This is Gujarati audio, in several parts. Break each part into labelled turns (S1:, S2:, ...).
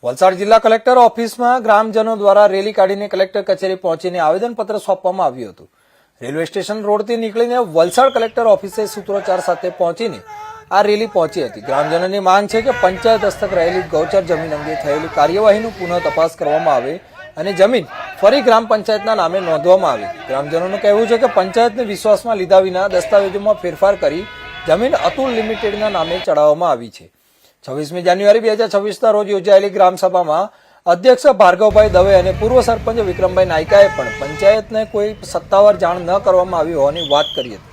S1: વલસાડ જિલ્લા કલેક્ટર ઓફિસમાં ગ્રામજનો દ્વારા રેલી કાઢીને કલેક્ટર કચેરી પહોંચીને આવેદનપત્ર સોંપવામાં આવ્યું હતું. રેલવે સ્ટેશન રોડથી નીકળીને વલસાડ કલેક્ટર ઓફિસે સૂત્રોચ્ચાર સાથે પહોંચીને આ રેલી પહોંચી હતી. ગ્રામજનોની માંગ છે કે પંચાયત હસ્તક રહેલી ગૌચર જમીન અંગે થયેલી કાર્યવાહીનું પુનઃ તપાસ કરવામાં આવે અને જમીન ફરી ગ્રામ પંચાયતના નામે નોંધવામાં આવે. ગ્રામજનોનું કહેવું છે કે પંચાયતને વિશ્વાસમાં લીધા વિના દસ્તાવેજોમાં ફેરફાર કરી જમીન અતુલ લિમિટેડના નામે ચડાવવામાં આવી છે. 26મી જાન્યુઆરી 2026ના રોજ યોજાયેલી ગ્રામસભામાં અધ્યક્ષ ભાર્ગવભાઈ દવે અને પૂર્વ સરપંચ વિક્રમભાઈ નાયકાએ પણ પંચાયતને કોઈ સત્તાવાર જાણ ન કરવામાં આવી હોવાની વાત કરી હતી.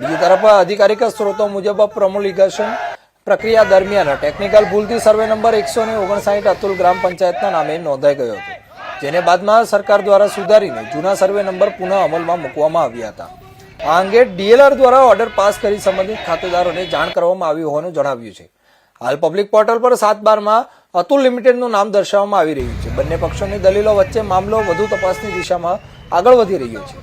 S1: બીજી તરફ અધિકારિક સ્ત્રોતો મુજબ પ્રમોલિગેશન પ્રક્રિયા દરમિયાન ટેકનિકલ ભૂલથી સર્વે નંબર 159 અતુલ ગ્રામ પંચાયતના નામે નોંધાઈ ગયો હતો, જેને બાદમાં સરકાર દ્વારા સુધારીને જૂના સર્વે નંબર પુનઃ અમલમાં મૂકવામાં આવ્યા હતા. આ અંગે ડીએલઆર દ્વારા ઓર્ડર પાસ કરી સંબંધિત ખાતેદારોને જાણ કરવામાં આવી હોવાનું જણાવ્યું છે. હાલ પબ્લિક પોર્ટલ પર 7/12માં અતુલ લિમિટેડનું નામ દર્શાવવામાં આવી રહ્યું છે. બંને પક્ષોની દલીલો વચ્ચે મામલો વધુ તપાસની દિશામાં આગળ વધી રહ્યો છે.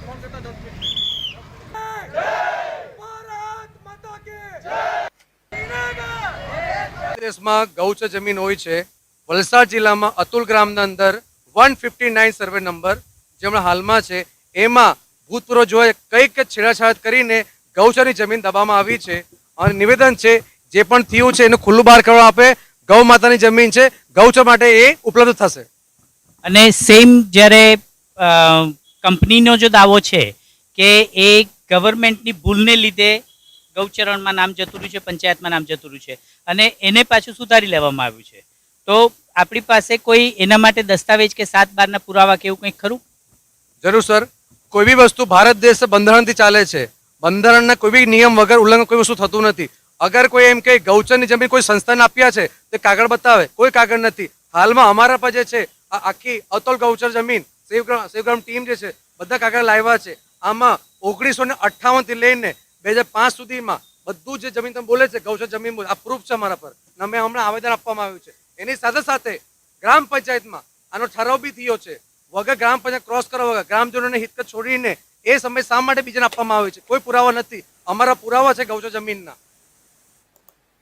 S2: દેશમાં ગૌચર જમીન હોય છે. વલસાડ જિલ્લામાં અતુલ ગ્રામના અંદર 159 સર્વે નંબર જેમણે હાલમાં છે એમાં ભૂતપૂર્વ જોએ કંઈક છેડાછાડ કરીને ગૌચરની જમીન દબાવવામાં આવી છે અને નિવેદન છે જે પણ થયું છે એનું ખુલ્લું બહાર કરવા આપે. ગૌ માતાની જમીન છે, ગૌચર માટે એ ઉપલબ્ધ થશે.
S3: અને સેમ જ્યારે કંપનીનો જો દાવો છે કે એ ગવર્મેન્ટની ભૂલને લીધે ગૌચરણમાં નામ જતું રહ્યું છે, પંચાયતમાં નામ જતું રહ્યું છે અને એને પાછું સુધારી લેવામાં આવ્યું છે, તો આપણી પાસે કોઈ એના માટે દસ્તાવેજ કે 7/12ના પુરાવા કે એવું કંઈક ખરું?
S2: જરૂર સર. કોઈ બી વસ્તુ ભારત દેશ બંધારણથી ચાલે છે. બંધારણના કોઈ બી નિયમ વગર ઉલ્લંઘન કોઈ વસ્તુ થતું નથી. અગર કોઈ એમ કે ગૌચરની જમીન કોઈ સંસ્થાને આપ્યા છે તે કાગળ બતાવે, કોઈ કાગળ નથી. હાલમાં અમારા પર જે છે આ આખી અતુલ ગૌચર જમીન સેવગ્રામ ટીમ જે છે બધા કાગળ લાવ્યા છે. આમાં 1958 થી લઈને 2005 સુધીમાં બધું જે જમીન તમે બોલે છે ગૌચર જમીન આ પ્રૂફ છે અમારા પર. અમે હમણાં આવેદન આપવામાં આવ્યું છે. એની સાથે સાથે ગ્રામ પંચાયતમાં આનો ઠરાવ બી થયો છે. વગર ગ્રામ પંચાયત ક્રોસ કરવા વગર ગ્રામજનોને હિત છોડીને એ સમય શા માટે બીજાને આપવામાં આવે છે? કોઈ પુરાવા નથી. અમારા પુરાવા છે ગૌચર જમીનના.